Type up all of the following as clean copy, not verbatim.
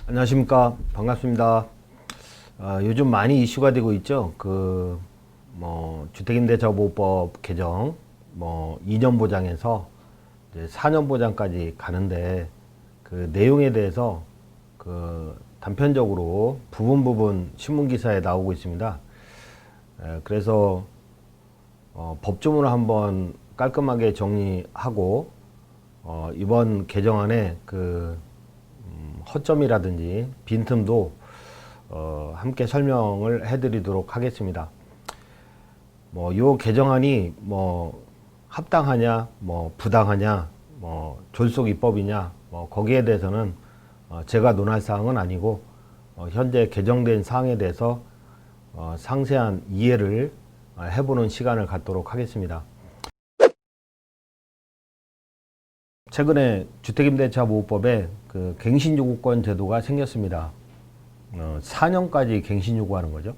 안녕하십니까. 반갑습니다. 요즘 많이 이슈가 되고 있죠. 주택임대차보호법 개정, 2년 보장에서 이제 4년 보장까지 가는데 그 내용에 대해서 단편적으로 부분 신문기사에 나오고 있습니다. 그래서 법조문을 한번 깔끔하게 정리하고 이번 개정안에 허점이라든지 빈틈도 함께 설명을 해드리도록 하겠습니다. 요 개정안이 합당하냐, 부당하냐, 졸속 입법이냐, 거기에 대해서는 제가 논할 사항은 아니고 현재 개정된 사항에 대해서 상세한 이해를 해보는 시간을 갖도록 하겠습니다. 최근에 주택임대차보호법에 갱신요구권 제도가 생겼습니다. 4년까지 갱신 요구하는 거죠.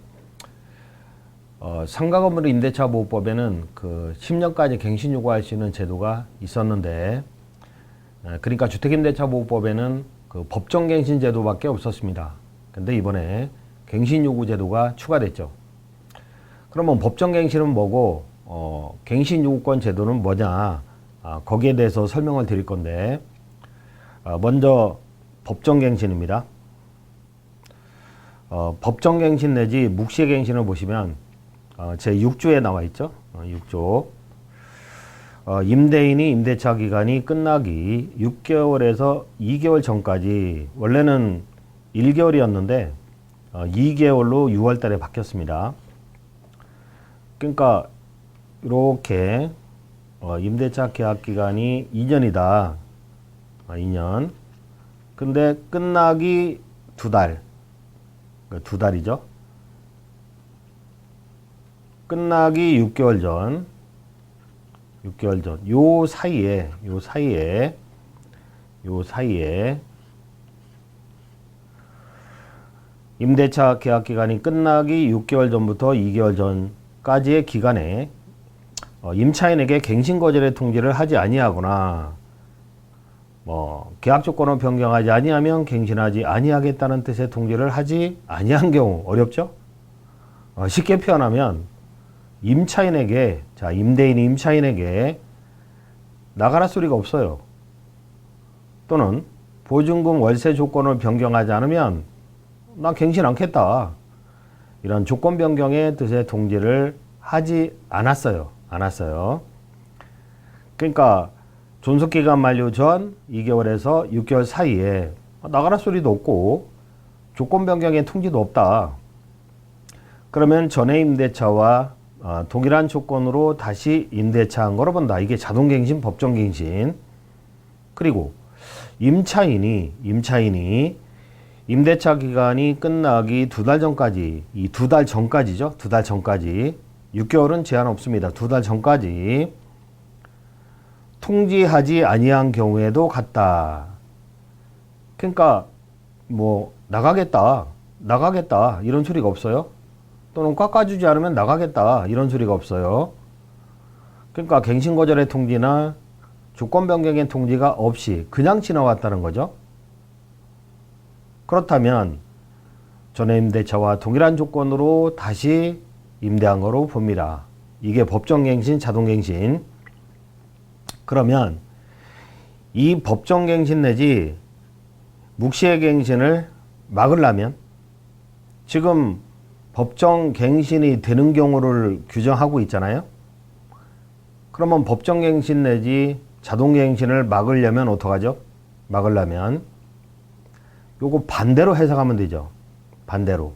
상가건물 임대차보호법에는 10년까지 갱신 요구할 수 있는 제도가 있었는데, 그러니까 주택임대차보호법에는 법정갱신 제도밖에 없었습니다. 근데 이번에 갱신 요구 제도가 추가됐죠. 그러면 법정갱신은 뭐고, 갱신 요구권 제도는 뭐냐? 거기에 대해서 설명을 드릴 건데, 먼저 법정갱신입니다. 법정갱신 내지 묵시갱신을 보시면 제 6조에 나와 있죠. 6조. 임대인이 임대차 기간이 끝나기 6개월에서 2개월 전까지, 원래는 1개월이었는데 2개월로 6월 달에 바뀌었습니다. 그러니까 이렇게 임대차 계약 기간이 2년이다. 2년. 근데 끝나기 2달. 2달이죠. 끝나기 6개월 전. 6개월 전. 요 사이에 임대차 계약 기간이 끝나기 6개월 전부터 2개월 전까지의 기간에 임차인에게 갱신 거절의 통지를 하지 아니하거나 계약 조건을 변경하지 아니하면 갱신하지 아니하겠다는 뜻의 통지를 하지 아니한 경우, 어렵죠? 쉽게 표현하면 임대인이 임차인에게 나가라 소리가 없어요. 또는 보증금 월세 조건을 변경하지 않으면 나 갱신 않겠다, 이런 조건 변경의 뜻의 통지를 하지 않았어요. 그러니까 존속기간 만료 전 2개월에서 6개월 사이에 나가라 소리도 없고 조건 변경의 통지도 없다. 그러면 전에 임대차와 동일한 조건으로 다시 임대차한 거로 본다. 이게 자동갱신, 법정갱신. 그리고 임차인이 임대차 기간이 끝나기 2달 전까지, 이 2달 전까지죠. 2달 전까지. 6개월은 제한 없습니다. 2달 전까지 통지하지 아니한 경우에도 같다. 그러니까 나가겠다 이런 소리가 없어요. 또는 깎아주지 않으면 나가겠다 이런 소리가 없어요. 그러니까 갱신 거절의 통지나 조건 변경의 통지가 없이 그냥 지나왔다는 거죠. 그렇다면 전에 임대차와 동일한 조건으로 다시 임대한 거로 봅니다. 이게 법정갱신, 자동갱신. 그러면 이 법정갱신 내지 묵시의 갱신을 막으려면, 지금 법정갱신이 되는 경우를 규정하고 있잖아요. 그러면 법정갱신 내지 자동갱신을 막으려면 어떡하죠? 막으려면 요거 반대로 해석하면 되죠. 반대로.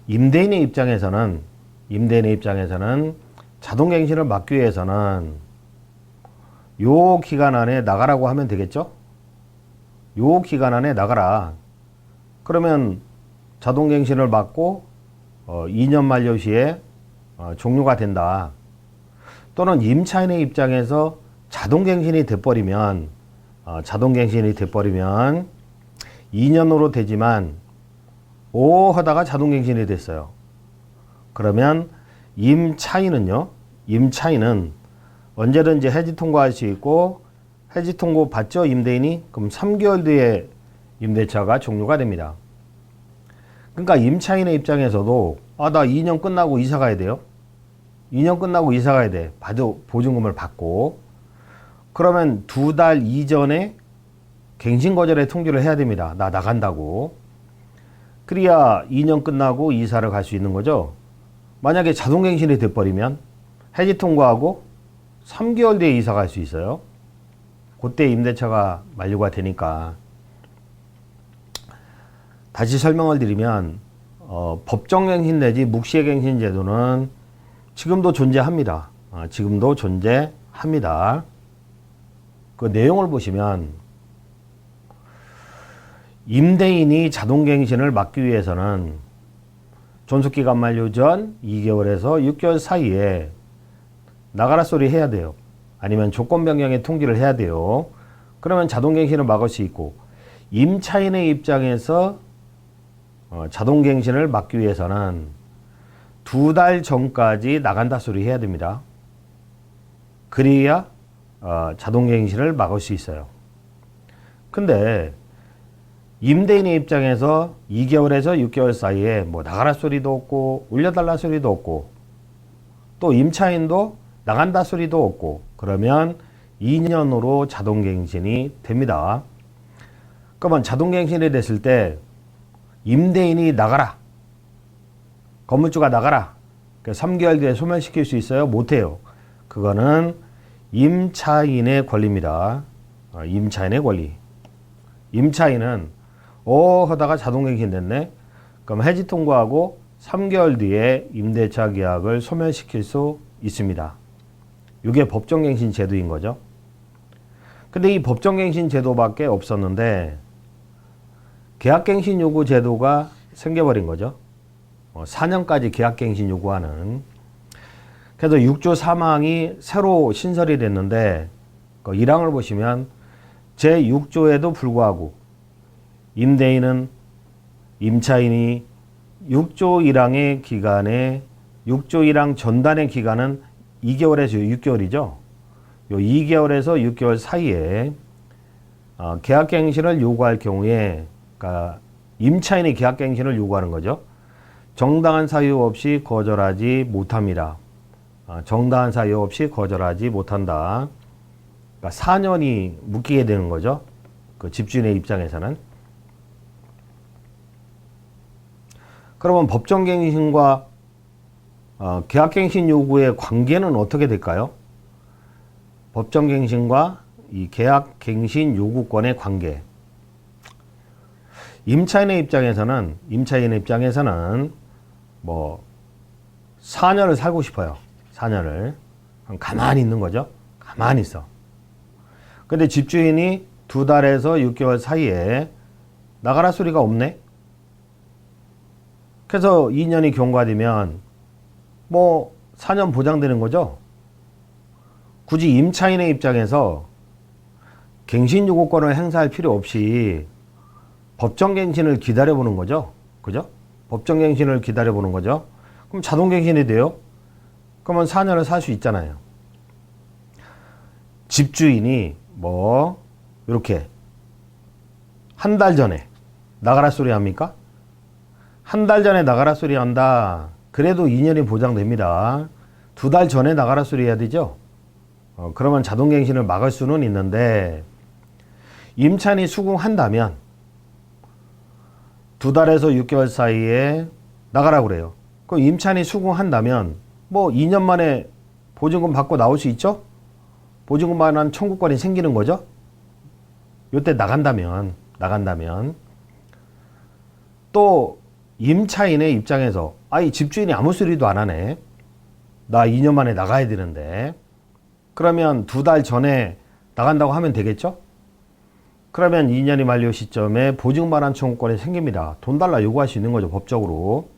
임대인의 입장에서는 자동갱신을 막기 위해서는 요 기간 안에 나가라고 하면 되겠죠? 요 기간 안에 나가라. 그러면 자동갱신을 막고 2년 만료 시에 종료가 된다. 또는 임차인의 입장에서 자동갱신이 돼버리면 2년으로 되지만 하다가 자동갱신이 됐어요. 그러면 임차인은 언제든지 해지 통고할 수 있고, 해지 통고 받죠, 임대인이? 그럼 3개월 뒤에 임대차가 종료가 됩니다. 그러니까 임차인의 입장에서도 나 2년 끝나고 이사 가야 돼요. 2년 끝나고 이사 가야 돼. 보증금을 받고. 그러면 2달 이전에 갱신거절의 통지를 해야 됩니다. 나 나간다고. 그래야 2년 끝나고 이사를 갈 수 있는 거죠. 만약에 자동갱신이 돼버리면 해지 통과하고 3개월 뒤에 이사 갈 수 있어요. 그때 임대차가 만료가 되니까. 다시 설명을 드리면 법정갱신 내지 묵시갱신 제도는 지금도 존재합니다. 지금도 존재합니다. 그 내용을 보시면 임대인이 자동갱신을 막기 위해서는 존속기간 만료 전 2개월에서 6개월 사이에 나가라 소리 해야 돼요. 아니면 조건 변경의 통지를 해야 돼요. 그러면 자동갱신을 막을 수 있고, 임차인의 입장에서 자동갱신을 막기 위해서는 2달 전까지 나간다 소리 해야 됩니다. 그래야 자동갱신을 막을 수 있어요. 근데 임대인의 입장에서 2개월에서 6개월 사이에 뭐 나가라 소리도 없고 올려달라 소리도 없고 또 임차인도 나간다 소리도 없고 그러면 2년으로 자동갱신이 됩니다. 그러면 자동갱신이 됐을 때 임대인이 나가라, 건물주가 나가라, 3개월 뒤에 소멸시킬 수 있어요? 못해요. 그거는 임차인의 권리입니다. 임차인의 권리. 임차인은 하다가 자동갱신 됐네. 그럼 해지 통과하고 3개월 뒤에 임대차 계약을 소멸시킬 수 있습니다. 이게 법정갱신 제도인 거죠. 근데 이 법정갱신 제도밖에 없었는데 계약갱신 요구 제도가 생겨버린 거죠. 4년까지 계약갱신 요구하는. 그래서 6조 3항이 새로 신설이 됐는데 그 1항을 보시면 제6조에도 불구하고 임대인은 임차인이 6조 1항의 기간에 6조 1항 전단의 기간은 2개월에서 6개월이죠. 요 2개월에서 6개월 사이에 계약갱신을 요구할 경우에 그러니까 임차인이 계약갱신을 요구하는 거죠. 정당한 사유 없이 거절하지 못합니다. 정당한 사유 없이 거절하지 못한다. 그러니까 4년이 묶이게 되는 거죠. 그 집주인의 입장에서는. 그러면 법정갱신과 계약갱신 요구의 관계는 어떻게 될까요? 법정갱신과 이 계약갱신 요구권의 관계. 임차인의 입장에서는 뭐 4년을 살고 싶어요. 4년을 가만히 있는 거죠. 가만히 있어. 근데 집주인이 2달에서 6개월 사이에 나가라 소리가 없네. 그래서 2년이 경과되면 뭐 4년 보장되는 거죠. 굳이 임차인의 입장에서 갱신 요구권을 행사할 필요 없이 법정갱신을 기다려보는 거죠. 그죠? 법정갱신을 기다려보는 거죠. 그럼 자동갱신이 돼요. 그러면 4년을 살 수 있잖아요. 집주인이 뭐 이렇게 한 달 전에 나가라 소리 합니까? 한 달 전에 나가라 소리 한다. 그래도 2년이 보장됩니다. 2달 전에 나가라 소리 해야 되죠. 그러면 자동갱신을 막을 수는 있는데 임차인이 수긍한다면 2달에서 6개월 사이에 나가라고 그래요. 그 임차인이 수긍한다면 뭐 2년 만에 보증금 받고 나올 수 있죠? 보증금 반환 청구권이 생기는 거죠? 요때 나간다면 또 임차인의 입장에서 이 집주인이 아무 소리도 안 하네. 나 2년 만에 나가야 되는데. 그러면 2달 전에 나간다고 하면 되겠죠? 그러면 2년이 만료 시점에 보증금 반환 청구권이 생깁니다. 돈 달라 요구할 수 있는 거죠, 법적으로.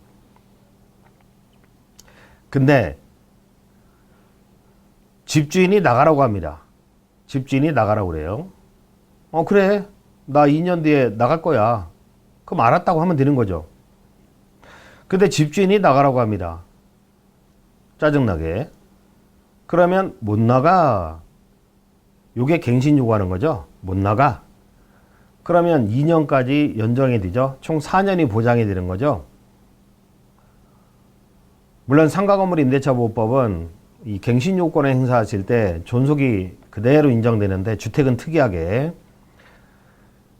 근데 집주인이 나가라고 합니다. 집주인이 나가라고 그래요. 그래. 나 2년 뒤에 나갈 거야. 그럼 알았다고 하면 되는 거죠. 근데 집주인이 나가라고 합니다. 짜증나게. 그러면 못 나가. 요게 갱신 요구하는 거죠. 못 나가. 그러면 2년까지 연장이 되죠. 총 4년이 보장이 되는 거죠. 물론 상가건물 임대차 보호법은 이 갱신 요건을 행사하실 때 존속이 그대로 인정되는데, 주택은 특이하게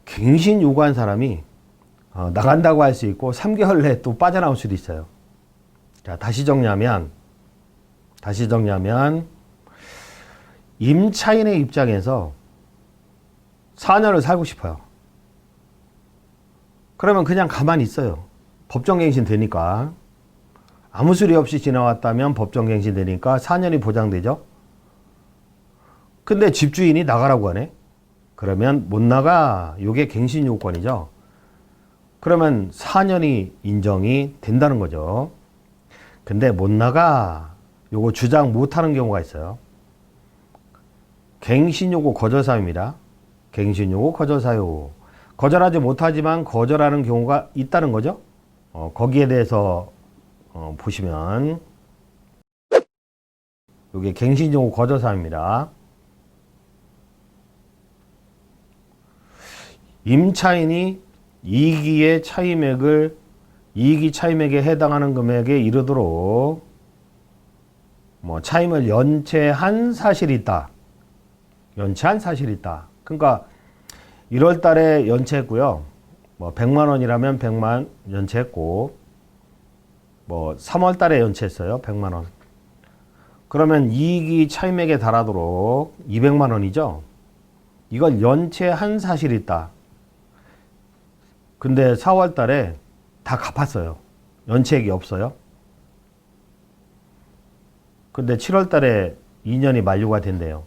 갱신 요구한 사람이 나간다고 할 수 있고 3개월 내에 또 빠져나올 수도 있어요. 자, 다시 정리하면 임차인의 입장에서 4년을 살고 싶어요. 그러면 그냥 가만히 있어요. 법정갱신 되니까. 아무 수리 없이 지나왔다면 법정갱신 되니까 4년이 보장되죠. 근데 집주인이 나가라고 하네. 그러면 못 나가. 요게 갱신 요건이죠. 그러면 4년이 인정이 된다는 거죠. 근데 못 나가. 요거 주장 못 하는 경우가 있어요. 갱신 요구 거절 사유입니다. 갱신 요구 거절 사유. 거절하지 못하지만 거절하는 경우가 있다는 거죠. 거기에 대해서 보시면 이게 갱신 요구 거절 사유입니다. 임차인이 이익의 차임액을 이익이 차임액에 해당하는 금액에 이르도록 차임을 연체한 사실이 있다. 연체한 사실이 있다. 그러니까 1월 달에 연체했고요. 100만 원이라면 100만 연체했고 3월 달에 연체했어요. 100만 원. 그러면 이익이 차임액에 달하도록 200만 원이죠. 이걸 연체한 사실이 있다. 근데 4월 달에 다 갚았어요. 연체액이 없어요. 근데 7월 달에 2년이 만료가 된대요.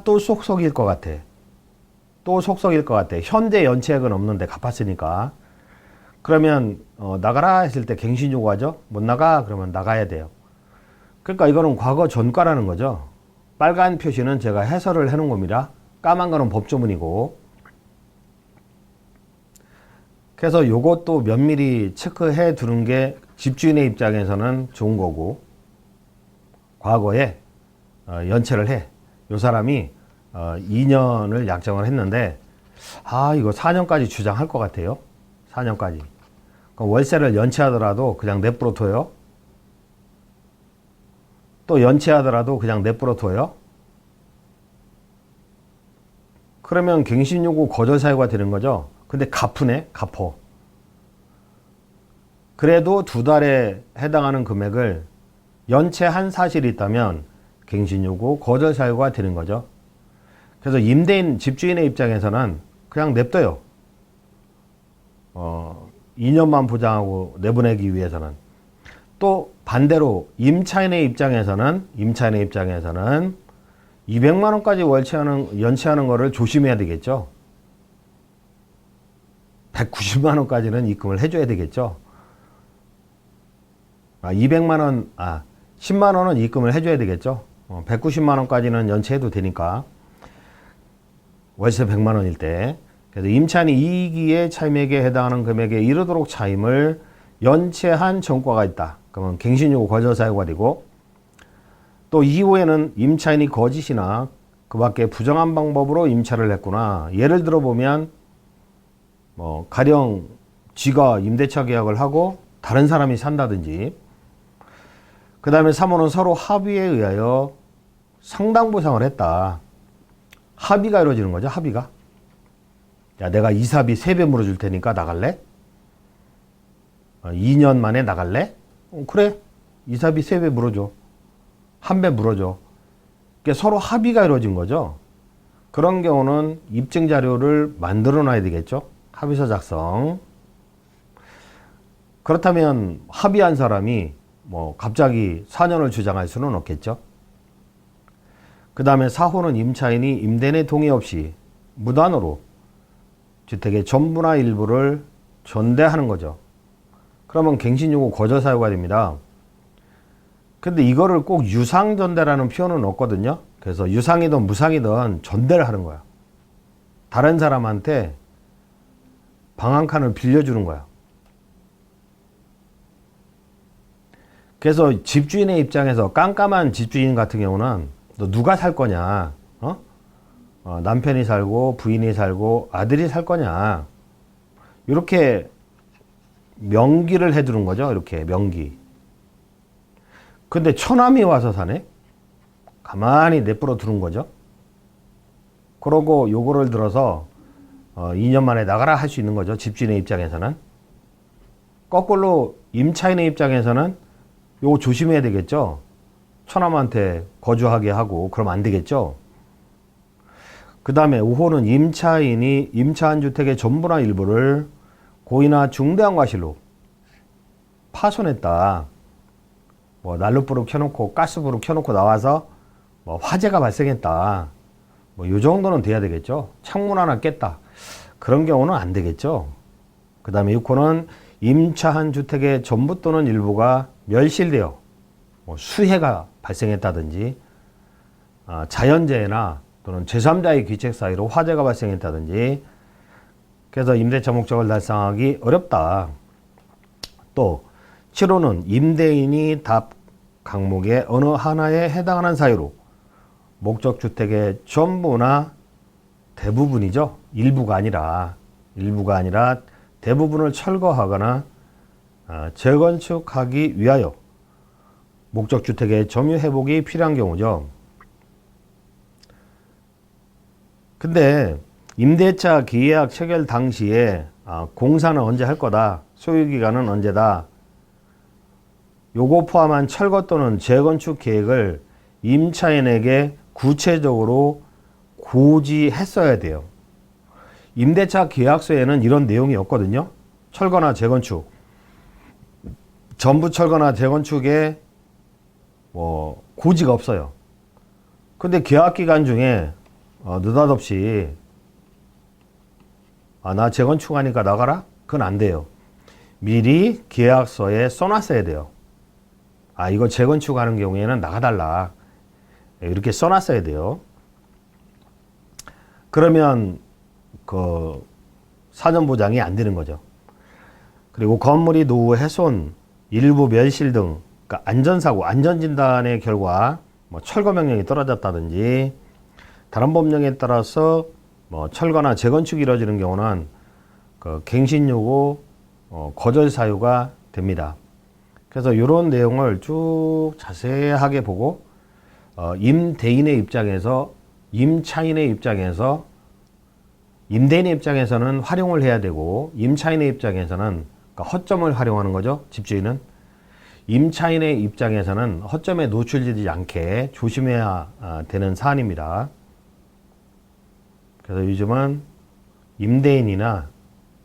또 속속일 것 같아. 또 속속일 것 같아. 현재 연체액은 없는데 갚았으니까. 그러면 나가라 했을 때 갱신 요구하죠. 못 나가 그러면 나가야 돼요. 그러니까 이거는 과거 전과라는 거죠. 빨간 표시는 제가 해설을 해놓은 겁니다. 까만 거는 법조문이고. 그래서 요것도 면밀히 체크해 두는 게 집주인의 입장에서는 좋은 거고, 과거에 연체를 해. 요 사람이 2년을 약정을 했는데 이거 4년까지 주장할 것 같아요. 4년까지. 월세를 연체하더라도 그냥 내버려 둬요. 또 연체하더라도 그냥 내버려 둬요. 그러면 갱신요구 거절 사유가 되는 거죠. 근데 갚으네. 갚어. 그래도 2달에 해당하는 금액을 연체한 사실이 있다면 갱신요구 거절 사유가 되는 거죠. 그래서 임대인 집주인의 입장에서는 그냥 냅둬요. 2년만 보장하고 내보내기 위해서는. 또 반대로 임차인의 입장에서는 200만 원까지 연체하는 거를 조심해야 되겠죠. 190만 원까지는 입금을 해줘야 되겠죠. 200만 원, 10만 원은 입금을 해줘야 되겠죠. 190만 원까지는 연체해도 되니까. 월세 100만 원일 때. 그래서 임차인이 이익의 차임액에 해당하는 금액에 이르도록 차임을 연체한 전과가 있다. 그러면 갱신요구 거절 사유가 되고, 또 이후에는 임차인이 거짓이나 그 밖에 부정한 방법으로 임차를 했구나. 예를 들어 보면 가령 쥐가 임대차 계약을 하고 다른 사람이 산다든지, 그 다음에 3호는 서로 합의에 의하여 상당보상을 했다. 합의가 이루어지는 거죠. 합의가. 야, 내가 이사비 3배 물어줄 테니까 나갈래? 2년 만에 나갈래? 그래. 이사비 3배 물어줘. 1배 물어줘. 그러니까 서로 합의가 이루어진 거죠. 그런 경우는 입증 자료를 만들어 놔야 되겠죠. 합의서 작성. 그렇다면 합의한 사람이 갑자기 4년을 주장할 수는 없겠죠. 그 다음에 4호는 임차인이 임대인의 동의 없이 무단으로 주택의 전부나 일부를 전대하는 거죠. 그러면 갱신요구 거절 사유가 됩니다. 근데 이거를 꼭 유상전대라는 표현은 없거든요. 그래서 유상이든 무상이든 전대를 하는 거야. 다른 사람한테 방 한 칸을 빌려주는 거야. 그래서 집주인의 입장에서 깜깜한 집주인 같은 경우는 너 누가 살 거냐? 남편이 살고 부인이 살고 아들이 살 거냐. 이렇게 명기를 해두는 거죠. 이렇게 명기. 근데 처남이 와서 사네? 가만히 내버려 두는 거죠. 그러고 요거를 들어서 2년 만에 나가라 할 수 있는 거죠. 집주인의 입장에서는. 거꾸로 임차인의 입장에서는 요거 조심해야 되겠죠. 처남한테 거주하게 하고 그러면 안 되겠죠. 그 다음에 5호는 임차인이 임차한 주택의 전부나 일부를 고의나 중대한 과실로 파손했다. 뭐 난로불을 켜놓고 가스불을 켜놓고 나와서 뭐 화재가 발생했다. 뭐 요 정도는 돼야 되겠죠. 창문 하나 깼다. 그런 경우는 안 되겠죠. 그 다음에 6호는 임차한 주택의 전부 또는 일부가 멸실되어 뭐 수해가 발생했다든지 자연재해나 또는 제3자의 귀책 사이로 화재가 발생했다든지 그래서 임대차 목적을 달성하기 어렵다. 또 7호는 임대인이 답 항목의 어느 하나에 해당하는 사유로 목적주택의 전부나 대부분이죠. 일부가 아니라 대부분을 철거하거나 재건축하기 위하여 목적주택의 점유 회복이 필요한 경우죠. 근데 임대차 계약 체결 당시에 공사는 언제 할 거다, 소유기간은 언제다, 요거 포함한 철거 또는 재건축 계획을 임차인에게 구체적으로 고지했어야 돼요. 임대차 계약서에는 이런 내용이 없거든요. 철거나 재건축, 전부 철거나 재건축에 뭐 고지가 없어요. 근데 계약 기간 중에 느닷없이 나 재건축하니까 나가라? 그건 안 돼요. 미리 계약서에 써놨어야 돼요. 이거 재건축하는 경우에는 나가달라. 이렇게 써놨어야 돼요. 그러면 그 사전보장이 안 되는 거죠. 그리고 건물이 노후 훼손, 일부 멸실 등 그러니까 안전사고, 안전진단의 결과 뭐 철거 명령이 떨어졌다든지 다른 법령에 따라서 뭐 철거나 재건축이 이루어지는 경우는 그 갱신요구 거절 사유가 됩니다. 그래서 이런 내용을 쭉 자세하게 보고 임대인의 입장에서, 임차인의 입장에서, 임대인의 입장에서는 활용을 해야 되고 임차인의 입장에서는 그러니까 허점을 활용하는 거죠. 집주인은 임차인의 입장에서는 허점에 노출되지 않게 조심해야 되는 사안입니다. 그래서 요즘은 임대인이나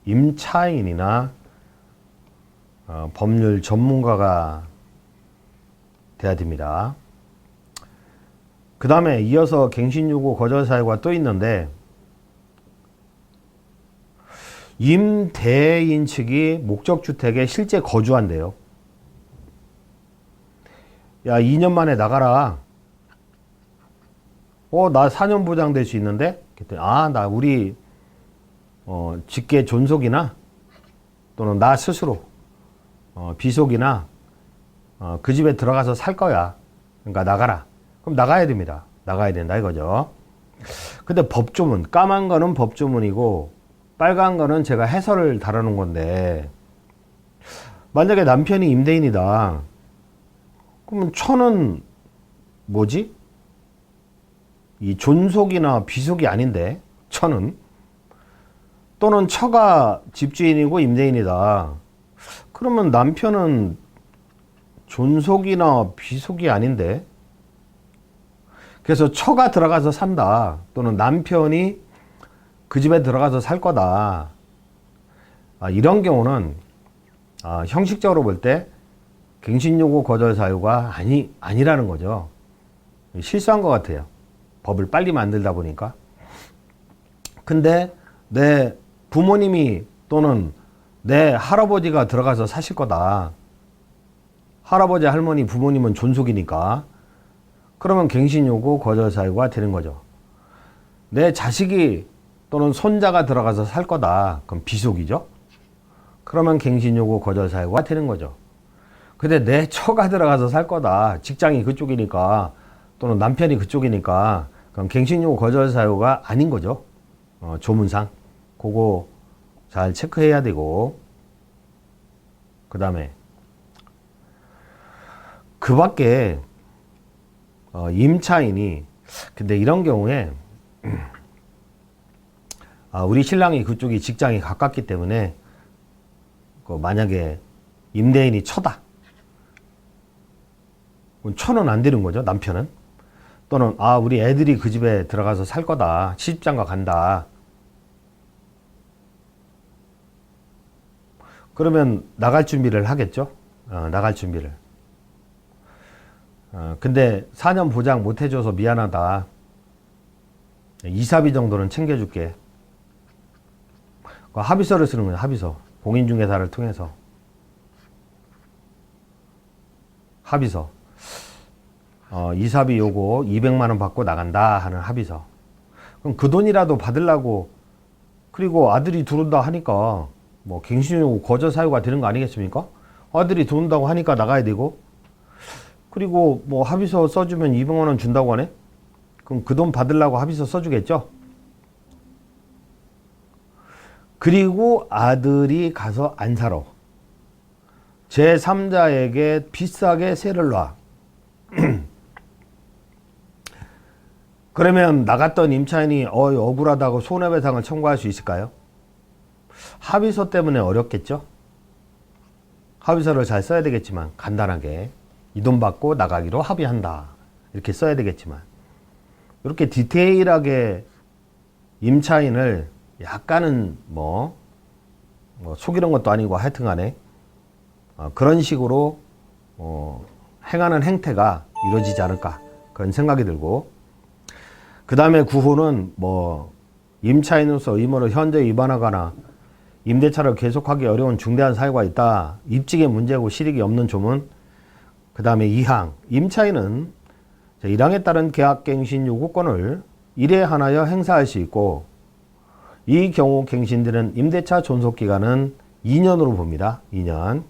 임차인이나 법률 전문가가 돼야 됩니다. 그 다음에 이어서 갱신요구 거절 사유가 또 있는데, 임대인 측이 목적주택에 실제 거주한대요. 야, 2년 만에 나가라. 나 4년 보장될 수 있는데? 그랬더니, 나 우리 직계 존속이나 또는 나 스스로 비속이나 그 집에 들어가서 살 거야. 그러니까 나가라. 그럼 나가야 됩니다. 나가야 된다 이거죠. 근데 법조문, 까만 거는 법조문이고 빨간 거는 제가 해설을 달아놓은 건데, 만약에 남편이 임대인이다. 그러면 처는 뭐지? 이 존속이나 비속이 아닌데, 처는. 또는 처가 집주인이고 임대인이다. 그러면 남편은 존속이나 비속이 아닌데, 그래서 처가 들어가서 산다. 또는 남편이 그 집에 들어가서 살 거다. 이런 경우는 형식적으로 볼 때 갱신요구 거절 사유가 아니라는 거죠. 실수한 것 같아요. 법을 빨리 만들다 보니까. 근데 내 부모님이 또는 내 할아버지가 들어가서 사실 거다. 할아버지, 할머니, 부모님은 존속이니까. 그러면 갱신요구 거절 사유가 되는 거죠. 내 자식이 또는 손자가 들어가서 살 거다. 그럼 비속이죠. 그러면 갱신요구 거절 사유가 되는 거죠. 근데 내 처가 들어가서 살 거다. 직장이 그쪽이니까 또는 남편이 그쪽이니까 그럼 갱신요구 거절 사유가 아닌 거죠. 조문상. 그거 잘 체크해야 되고, 그 다음에 그 밖에 임차인이, 근데 이런 경우에 우리 신랑이 그쪽이 직장이 가깝기 때문에 만약에 임대인이 처다. 처는 안 되는 거죠, 남편은. 또는 우리 애들이 그 집에 들어가서 살 거다. 시집장가 간다. 그러면 나갈 준비를 하겠죠. 나갈 준비를. 근데 4년 보장 못 해줘서 미안하다. 이사비 정도는 챙겨줄게. 합의서를 쓰는 거예요. 합의서. 공인중개사를 통해서. 합의서. 이사비 요거 200만 원 받고 나간다 하는 합의서. 그럼 그 돈이라도 받으려고, 그리고 아들이 들어온다 하니까 뭐 갱신요구 거절 사유가 되는 거 아니겠습니까? 아들이 들어온다고 하니까 나가야 되고, 그리고 뭐 합의서 써주면 200만 원 준다고 하네? 그럼 그 돈 받으려고 합의서 써주겠죠? 그리고 아들이 가서 안 살아. 제3자에게 비싸게 세를 놔. 그러면 나갔던 임차인이 억울하다고 손해배상을 청구할 수 있을까요? 합의서 때문에 어렵겠죠? 합의서를 잘 써야 되겠지만 간단하게 이 돈 받고 나가기로 합의한다. 이렇게 써야 되겠지만 이렇게 디테일하게 임차인을 약간은 뭐 속이는 것도 아니고 하여튼간에 그런 식으로 행하는 행태가 이루어지지 않을까 그런 생각이 들고, 그 다음에 구호는 뭐 임차인으로서 의무를 현재 위반하거나 임대차를 계속하기 어려운 중대한 사유가 있다. 입증의 문제고 실익이 없는 조문. 그 다음에 2항. 임차인은 1항에 따른 계약갱신 요구권을 1회 하나여 행사할 수 있고, 이 경우 갱신되는 임대차 존속기간은 2년으로 봅니다. 2년.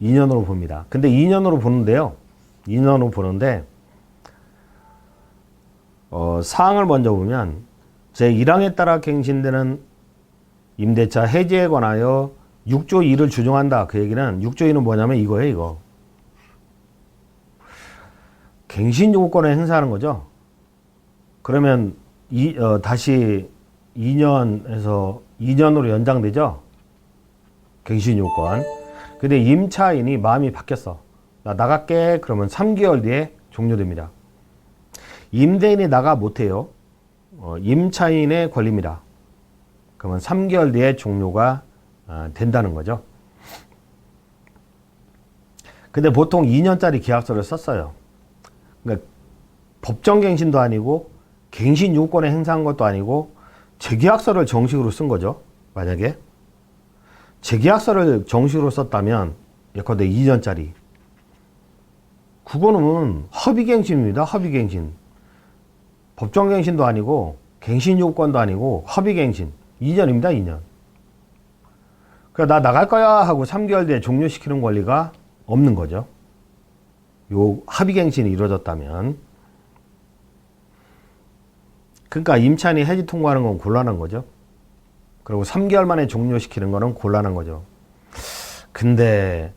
2년으로 봅니다. 근데 2년으로 보는데요. 2년으로 보는데, 사항을 먼저 보면, 제1항에 따라 갱신되는 임대차 해지에 관하여 6조 2를 준용한다. 그 얘기는 6조 2는 뭐냐면 이거예요, 이거. 갱신 요구권을 행사하는 거죠. 그러면 다시 2년에서 2년으로 연장되죠. 갱신 요구권. 근데 임차인이 마음이 바뀌었어. 나 나갈게. 그러면 3개월 뒤에 종료됩니다. 임대인이 나가 못해요. 임차인의 권리입니다. 그러면 3개월 뒤에 종료가 된다는 거죠. 근데 보통 2년짜리 계약서를 썼어요. 그러니까 법정갱신도 아니고 갱신 요구권에 행사한 것도 아니고 재계약서를 정식으로 쓴 거죠. 만약에 재계약서를 정식으로 썼다면 예컨대 2년짜리, 그거는 합의갱신입니다. 합의갱신. 법정갱신도 아니고 갱신 요구권도 아니고 합의갱신. 2년입니다. 2년. 그러니까 나 나갈 거야 하고 3개월 뒤에 종료시키는 권리가 없는 거죠. 요 합의갱신이 이루어졌다면. 그러니까 임차인이 해지 통보하는 건 곤란한 거죠. 그리고 3개월 만에 종료시키는 거는 곤란한 거죠. 근데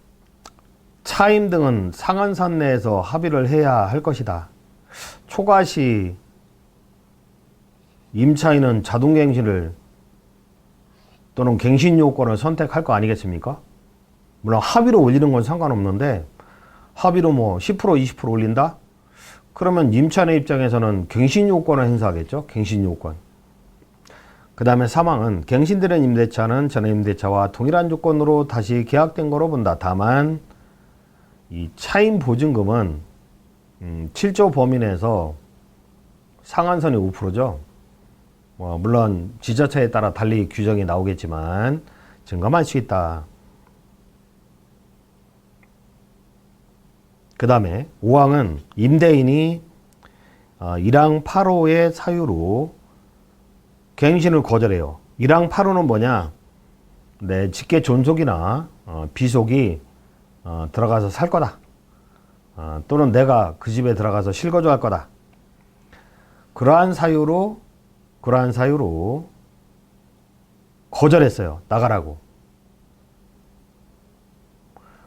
차임 등은 상한선 내에서 합의를 해야 할 것이다. 초과시 임차인은 자동갱신을 또는 갱신 요건을 선택할 거 아니겠습니까? 물론 합의로 올리는 건 상관없는데 합의로 뭐 10% 20% 올린다? 그러면 임차인의 입장에서는 갱신 요건을 행사하겠죠. 갱신 요건. 그 다음에 3항은 갱신되는 임대차는 전에 임대차와 동일한 조건으로 다시 계약된 거로 본다. 다만 이 차임 보증금은 7조 범위 내에서 상한선이 5%죠. 물론 지자체에 따라 달리 규정이 나오겠지만 증감할 수 있다. 그 다음에 5항은 임대인이 1항 8호의 사유로 갱신을 거절해요. 1항 8호는 뭐냐? 내 직계 존속이나 비속이 들어가서 살 거다. 또는 내가 그 집에 들어가서 실거주 할 거다. 그러한 사유로 거절했어요. 나가라고.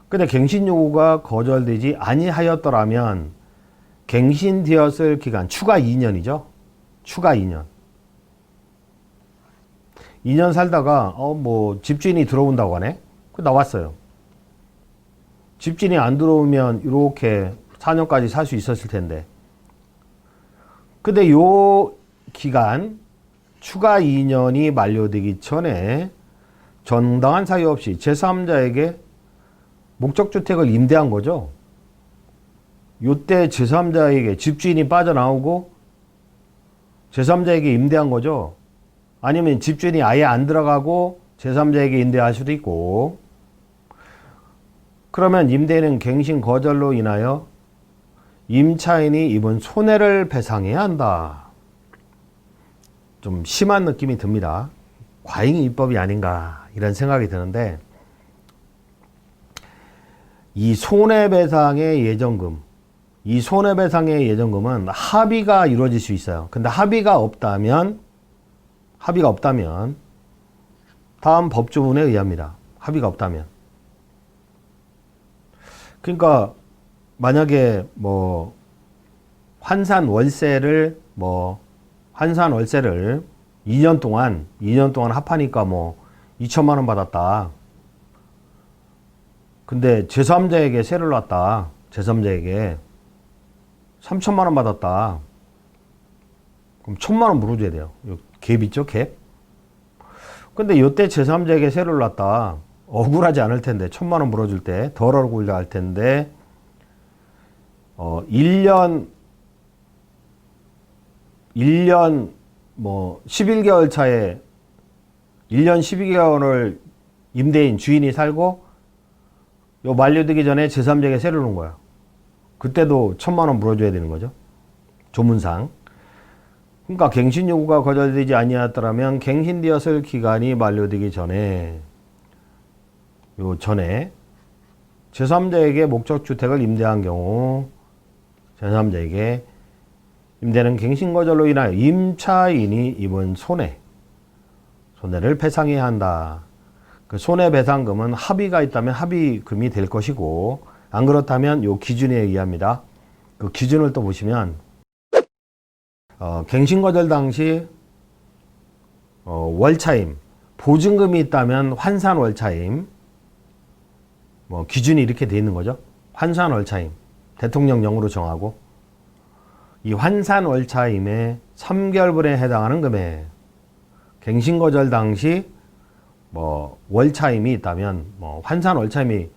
근데 갱신 요구가 거절되지 아니하였더라면 갱신되었을 기간, 추가 2년이죠. 추가 2년. 2년 살다가 집주인이 들어온다고 하네. 그 나왔어요. 집주인이 안 들어오면 이렇게 4년까지 살 수 있었을 텐데. 근데 요 기간 추가 2년이 만료되기 전에 정당한 사유 없이 제3자에게 목적주택을 임대한 거죠. 요때 제3자에게 집주인이 빠져나오고 제3자에게 임대한 거죠. 아니면 집주인이 아예 안 들어가고 제3자에게 임대할 수도 있고. 그러면 임대는 갱신 거절로 인하여 임차인이 입은 손해를 배상해야 한다. 좀 심한 느낌이 듭니다. 과잉 입법이 아닌가 이런 생각이 드는데, 이 손해배상의 예정금, 이 손해배상의 예정금은 합의가 이루어질 수 있어요. 근데 합의가 없다면 다음 법조문에 의합니다. 합의가 없다면. 그러니까 만약에 환산 월세를 2년 동안 합하니까 2천만 원 받았다. 근데 제3자에게 세를 놨다. 제3자에게 3천만 원 받았다. 그럼 1천만 원 물어줘야 돼요. 갭 있죠, 갭? 근데 요때 제3자에게 세를 놨다. 억울하지 않을 텐데, 1천만 원 물어줄 때 덜 억울할 텐데, 1년 11개월 차에 1년 12개월을 임대인 주인이 살고 요 만료되기 전에 제3자에게 세를 놓은 거야. 그때도 1천만 원 물어줘야 되는 거죠. 조문상. 그러니까 갱신 요구가 거절되지 아니하였더라면 갱신되었을 기간이 만료되기 전에 제3자에게 목적주택을 임대한 경우 제3자에게 임대는 갱신거절로 인하여 임차인이 입은 손해를 배상해야 한다. 그 손해배상금은 합의가 있다면 합의금이 될 것이고, 안 그렇다면 요 기준에 의합니다. 그 기준을 또 보시면 갱신거절 당시 월차임, 보증금이 있다면 환산월차임, 기준이 이렇게 돼 있는 거죠. 환산월차임, 대통령령으로 정하고, 이 환산월차임의 3개월분에 해당하는 금액, 갱신거절 당시 월차임이 있다면, 환산월차임이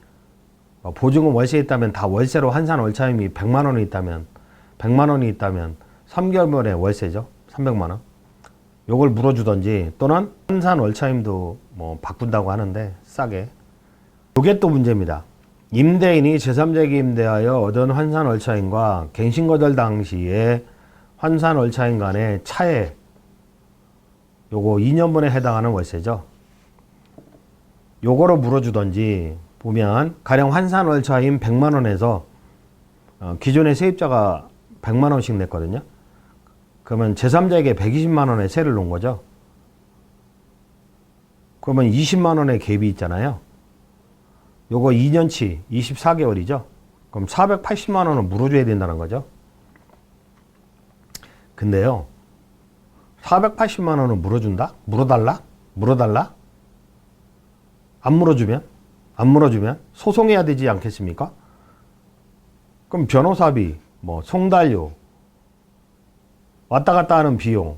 보증금 월세에 있다면 다 월세로 환산월차임이 100만 원이 있다면 3개월분의 월세죠. 300만 원. 요걸 물어주던지, 또는 환산월차임도 바꾼다고 하는데 싸게. 요게 또 문제입니다. 임대인이 제3자에게 임대하여 얻은 환산월차임과 갱신거절 당시에 환산월차임 간의 차액, 요거 2년분에 해당하는 월세죠. 요거로 물어주던지, 보면 가령 환산월차임 100만 원에서 기존의 세입자가 100만 원씩 냈거든요. 그러면 제3자에게 120만 원의 세를 놓은 거죠. 그러면 20만 원의 갭이 있잖아요. 요거 2년치 24개월이죠. 그럼 480만 원을 물어줘야 된다는 거죠. 근데요, 480만 원을 물어준다? 물어달라? 안 물어주면 소송해야 되지 않겠습니까? 그럼 변호사비, 송달료, 왔다 갔다 하는 비용,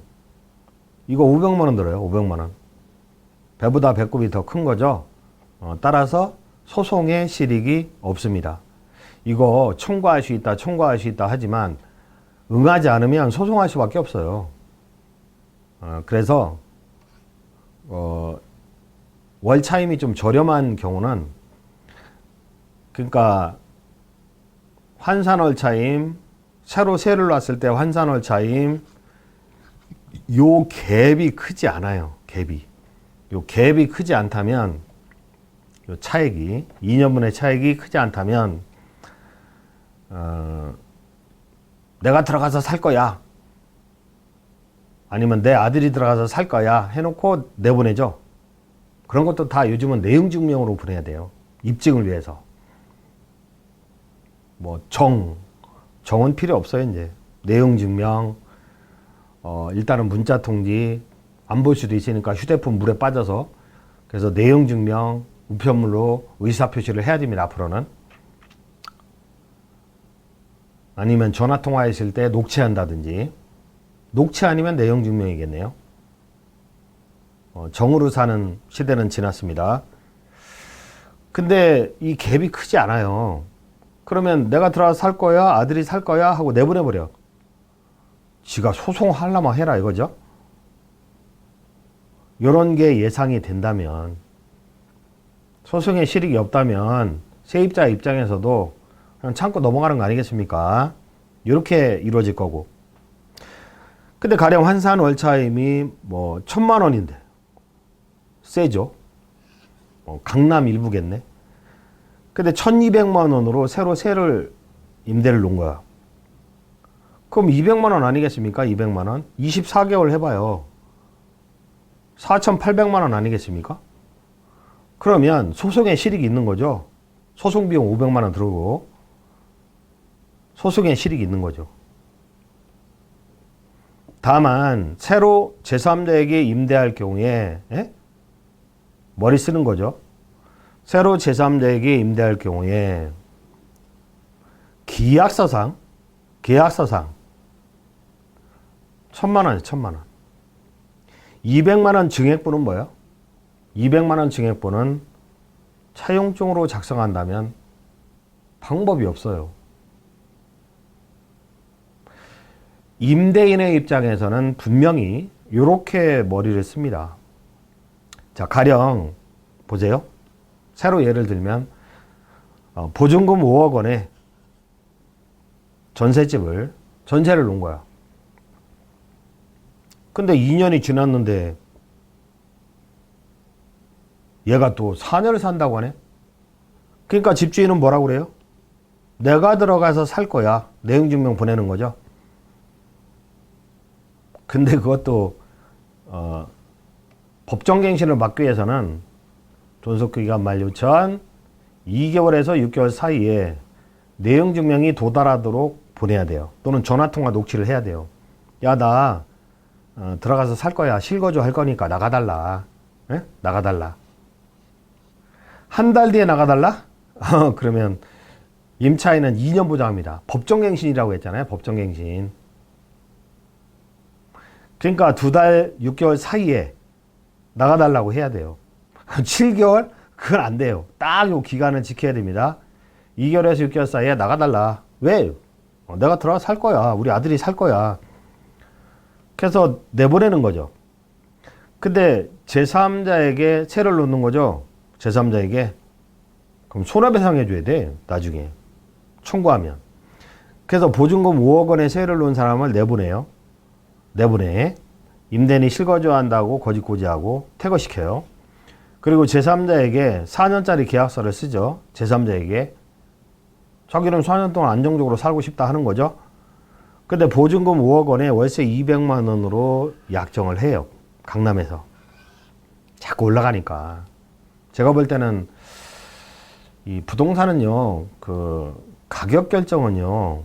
이거 500만 원 들어요. 500만 원. 배보다 배꼽이 더 큰 거죠. 따라서 소송의 실익이 없습니다. 이거 청구할 수 있다 하지만 응하지 않으면 소송할 수밖에 없어요. 그래서 월차임이 좀 저렴한 경우는, 그러니까 환산월차임, 새로 세를 놨을 때 환산월차임, 요 갭이 크지 않아요. 요 갭이 크지 않다면, 요 차액이 2년분의 차액이 크지 않다면 내가 들어가서 살 거야. 아니면 내 아들이 들어가서 살 거야. 해놓고 내보내죠. 그런 것도 다 요즘은 내용 증명으로 보내야 돼요. 입증을 위해서. 뭐 정은 필요 없어요. 이제 내용 증명. 일단은 문자 통지 안 볼 수도 있으니까 휴대폰 물에 빠져서, 그래서 내용 증명 우편물로 의사 표시를 해야 됩니다. 앞으로는. 아니면 전화 통화했을 때 녹취한다든지. 녹취 아니면 내용 증명이겠네요. 정으로 사는 시대는 지났습니다. 근데 이 갭이 크지 않아요. 그러면 내가 들어가서 살 거야, 아들이 살 거야 하고 내보내버려. 지가 소송하려면 해라 이거죠. 요런 게 예상이 된다면, 소송에 실익이 없다면 세입자 입장에서도 그냥 참고 넘어가는 거 아니겠습니까? 이렇게 이루어질 거고. 근데 가령 환산 월차임이 뭐 1,000만 원인데 세죠. 강남 일부겠네. 근데 1,200만 원으로 새로 세를 임대를 놓은 거야. 그럼 200만 원 아니겠습니까? 200만 원. 24개월 해봐요. 4,800만 원 아니겠습니까? 그러면 소송에 실익이 있는 거죠. 소송 비용 500만 원 들어오고 소송에 실익이 있는 거죠. 다만 새로 제3자에게 임대할 경우에 머리 쓰는 거죠. 새로 제3자에게 임대할 경우에 계약서상 1,000만 원이에요. 1,000만 원. 200만 원 증액분은 뭐예요? 200만 원 증액분은 차용증으로 작성한다면 방법이 없어요. 임대인의 입장에서는 분명히 이렇게 머리를 씁니다. 자, 가령 보세요. 새로 예를 들면 보증금 5억 원에 전세집을 전세를 놓은 거야. 근데 2년이 지났는데 얘가 또 4년을 산다고 하네. 그러니까 집주인은 뭐라고 그래요? 내가 들어가서 살 거야. 내용증명 보내는 거죠. 근데 그것도 법정갱신을 막기 위해서는 존속기간 만료 전 2개월에서 6개월 사이에 내용증명이 도달하도록 보내야 돼요. 또는 전화통화 녹취를 해야 돼요. 야, 나 들어가서 살 거야. 실거주 할 거니까 나가달라. 에? 나가달라. 한 달 뒤에 나가달라? 그러면 임차인은 2년 보장합니다. 법정갱신이라고 했잖아요. 법정갱신. 그러니까 2달 6개월 사이에 나가달라고 해야 돼요. 7개월? 그건 안 돼요. 딱 요 기간을 지켜야 됩니다. 2개월에서 6개월 사이에 나가달라. 왜? 내가 들어가 살 거야. 우리 아들이 살 거야. 그래서 내보내는 거죠. 근데 제3자에게 세를 놓는 거죠. 제3자에게. 그럼 손해배상 해줘야 돼. 나중에. 청구하면. 그래서 보증금 5억 원의 세를 놓은 사람을 내보내요. 내보내. 임대인이 실거주한다고 거짓고지하고 퇴거시켜요. 그리고 제3자에게 4년짜리 계약서를 쓰죠. 제3자에게. 자기는 4년 동안 안정적으로 살고 싶다 하는 거죠. 근데 보증금 5억 원에 월세 200만 원으로 약정을 해요. 강남에서. 자꾸 올라가니까. 제가 볼 때는 이 부동산은요, 그 가격 결정은요,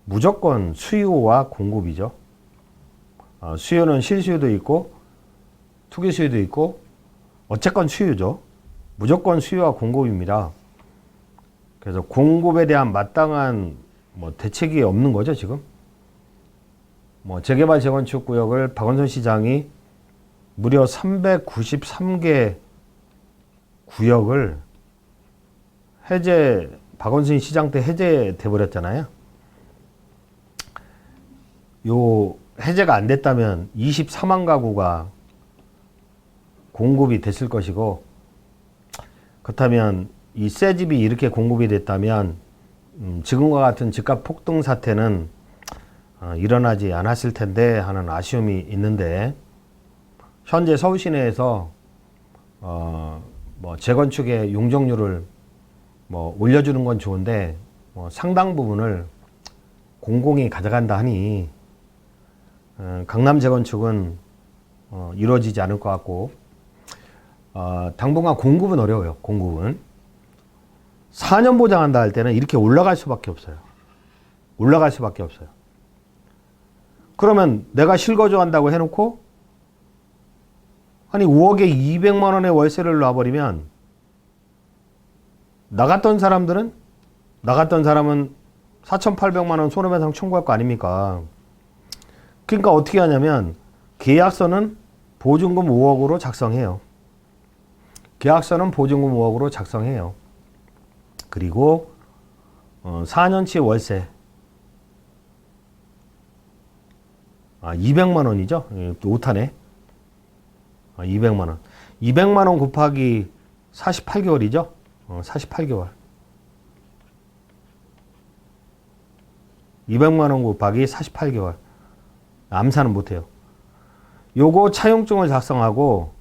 무조건 수요와 공급이죠. 수요는 실수요도 있고, 투기 수요도 있고, 어쨌건 수요죠. 무조건 수요와 공급입니다. 그래서 공급에 대한 마땅한 대책이 없는 거죠, 지금. 재개발 재건축 구역을 박원순 시장이 무려 393개 구역을 박원순 시장 때 해제돼 버렸잖아요. 요 해제가 안 됐다면 24만 가구가 공급이 됐을 것이고, 그렇다면 이 새 집이 이렇게 공급이 됐다면 지금과 같은 집값 폭등 사태는 일어나지 않았을 텐데 하는 아쉬움이 있는데, 현재 서울 시내에서 재건축의 용적률을 올려주는 건 좋은데 상당 부분을 공공이 가져간다 하니 강남 재건축은 이루어지지 않을 것 같고 당분간 공급은 어려워요. 공급은 4년 보장한다 할 때는 이렇게 올라갈 수밖에 없어요. 올라갈 수밖에 없어요. 그러면 내가 실거주 한다고 해놓고 아니 5억에 200만 원의 월세를 놔버리면 나갔던 사람은 4,800만 원 손해배상 청구할 거 아닙니까? 그러니까 어떻게 하냐면 계약서는 보증금 5억으로 작성해요. 계약서는 보증금 5억으로 작성해요. 그리고 4년치 월세 200만 원이죠. 오타네. 200만 원. 200만 원 곱하기 48개월이죠. 48개월. 200만 원 곱하기 48개월. 암산은 못해요. 요거 차용증을 작성하고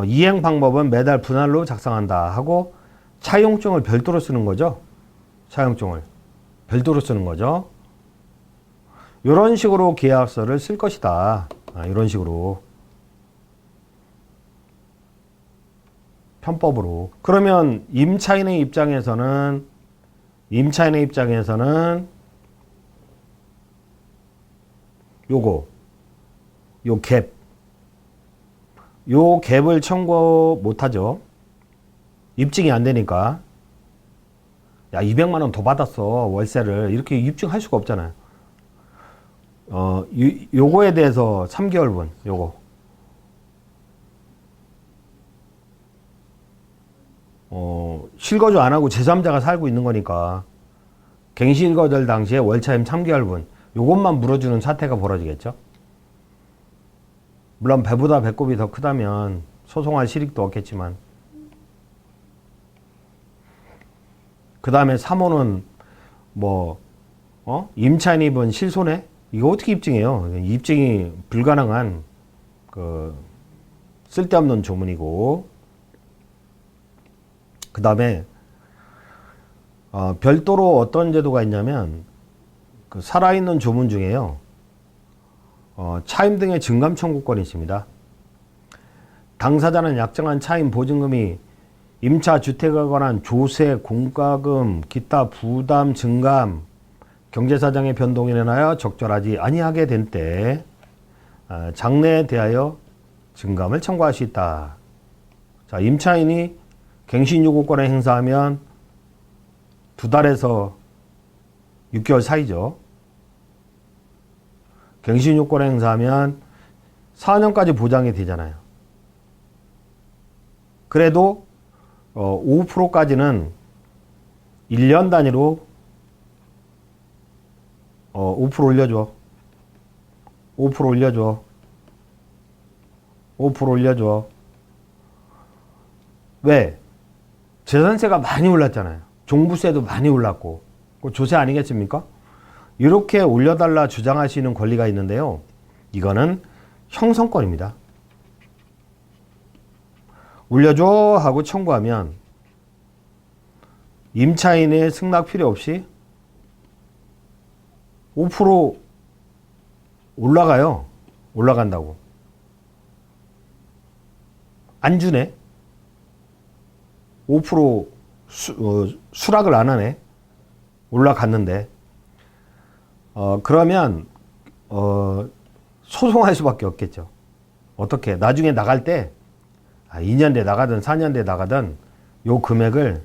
이행 방법은 매달 분할로 작성한다 하고 차용증을 별도로 쓰는 거죠. 차용증을 별도로 쓰는 거죠. 이런 식으로 계약서를 쓸 것이다. 이런 식으로 편법으로. 그러면 임차인의 입장에서는 요거 요 갭을 청구 못하죠. 입증이 안 되니까. 야 200만 원 더 받았어 월세를 이렇게 입증할 수가 없잖아요. 요거에 대해서 3개월분 요거 실거주 안 하고 제3자가 살고 있는 거니까 갱신거절 당시에 월차임 3개월분 요것만 물어주는 사태가 벌어지겠죠. 물론 배보다 배꼽이 더 크다면 소송할 실익도 없겠지만 그 다음에 3호는 임차인 입은 실손해? 이거 어떻게 입증해요? 입증이 불가능한 쓸데없는 조문이고 그 다음에 별도로 어떤 제도가 있냐면 살아있는 조문 중에요. 차임 등의 증감 청구권이 있습니다. 당사자는 약정한 차임 보증금이 임차 주택에 관한 조세, 공과금, 기타 부담 증감, 경제사정의 변동에 인하여 적절하지 아니하게 된 때 장래에 대하여 증감을 청구할 수 있다. 자, 임차인이 갱신 요구권을 행사하면 2달에서 6개월 사이죠. 갱신 요건을 행사하면 4년까지 보장이 되잖아요. 그래도 5%까지는 1년 단위로 5% 올려줘. 5% 올려줘. 5% 올려줘. 왜? 재산세가 많이 올랐잖아요. 종부세도 많이 올랐고. 조세 아니겠습니까? 이렇게 올려달라 주장할 수 있는 권리가 있는데요. 이거는 형성권입니다. 올려줘 하고 청구하면 임차인의 승낙 필요 없이 5% 올라가요. 올라간다고. 안 주네. 5% 수락을 안 하네. 올라갔는데. 그러면 소송할 수밖에 없겠죠. 어떻게? 나중에 나갈 때 2년 뒤에 나가든 4년 뒤에 나가든 요 금액을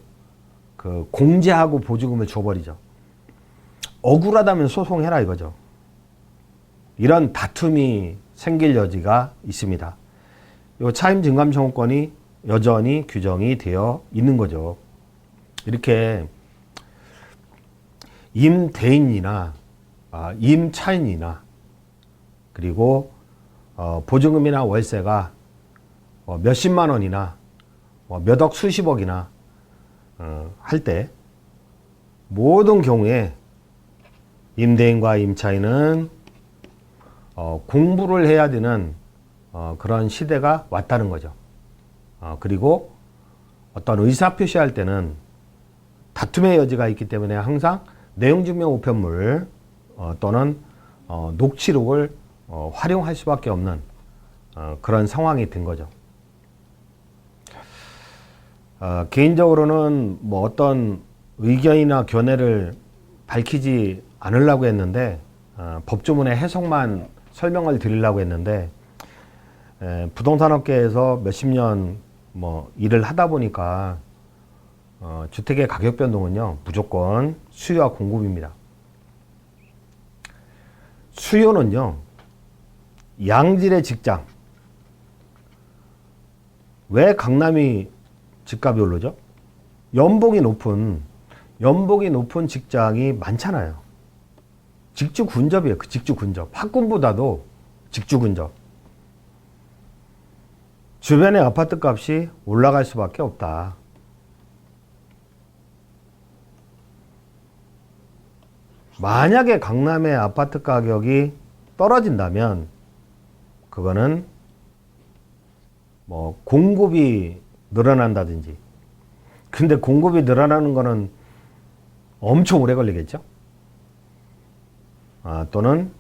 공제하고 보증금을 줘버리죠. 억울하다면 소송해라 이거죠. 이런 다툼이 생길 여지가 있습니다. 요 차임 증감 청구권이 여전히 규정이 되어 있는 거죠. 이렇게 임대인이나 임차인이나 그리고 보증금이나 월세가 몇십만 원이나 몇억 수십억이나 할 때 모든 경우에 임대인과 임차인은 공부를 해야 되는 그런 시대가 왔다는 거죠. 그리고 어떤 의사표시할 때는 다툼의 여지가 있기 때문에 항상 내용증명 우편물 또는 녹취록을 활용할 수밖에 없는 그런 상황이 된 거죠. 개인적으로는 뭐 어떤 의견이나 견해를 밝히지 않으려고 했는데 법조문의 해석만 설명을 드리려고 했는데 부동산업계에서 몇십 년 뭐 일을 하다 보니까 주택의 가격 변동은요 무조건 수요와 공급입니다. 수요는요 양질의 직장. 왜 강남이 집값이 오르죠? 연봉이 높은 직장이 많잖아요. 직주 근접이에요. 그 직주 근접. 학군보다도 직주 근접. 주변의 아파트 값이 올라갈 수밖에 없다. 만약에 강남의 아파트 가격이 떨어진다면 그거는 뭐 공급이 늘어난다든지. 근데 공급이 늘어나는 거는 엄청 오래 걸리겠죠? 또는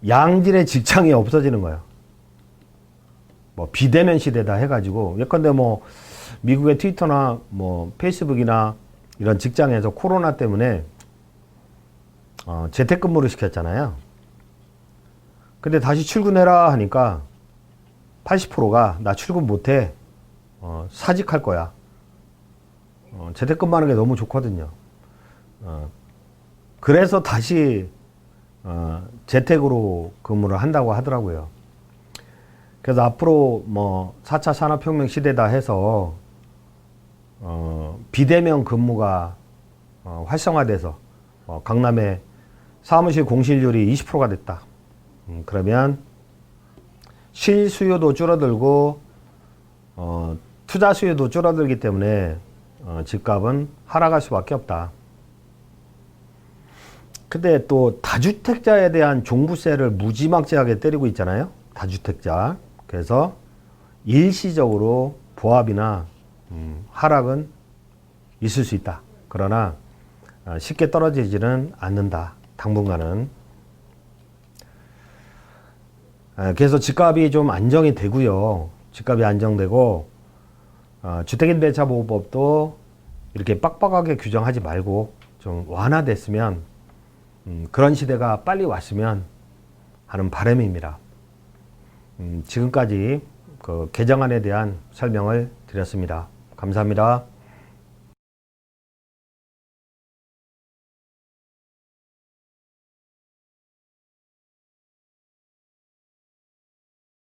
양질의 직장이 없어지는 거예요. 뭐 비대면 시대다 해가지고 예컨대 뭐 미국의 트위터나 뭐 페이스북이나 이런 직장에서 코로나 때문에 재택근무를 시켰잖아요. 근데 다시 출근해라 하니까 80%가 나 출근 못해. 사직할 거야. 재택근무하는 게 너무 좋거든요. 그래서 다시 재택으로 근무를 한다고 하더라고요. 그래서 앞으로 뭐 4차 산업혁명 시대다 해서 비대면 근무가 활성화돼서 강남의 사무실 공실률이 20%가 됐다. 그러면 실수요도 줄어들고 투자 수요도 줄어들기 때문에 집값은 하락할 수밖에 없다. 근데 또 다주택자에 대한 종부세를 무지막지하게 때리고 있잖아요. 다주택자. 그래서 일시적으로 보합이나 하락은 있을 수 있다. 그러나 쉽게 떨어지지는 않는다. 당분간은. 그래서 집값이 좀 안정이 되고요. 집값이 안정되고 주택임대차보호법도 이렇게 빡빡하게 규정하지 말고 좀 완화됐으면 그런 시대가 빨리 왔으면 하는 바람입니다. 지금까지 그 개정안에 대한 설명을 드렸습니다. 감사합니다.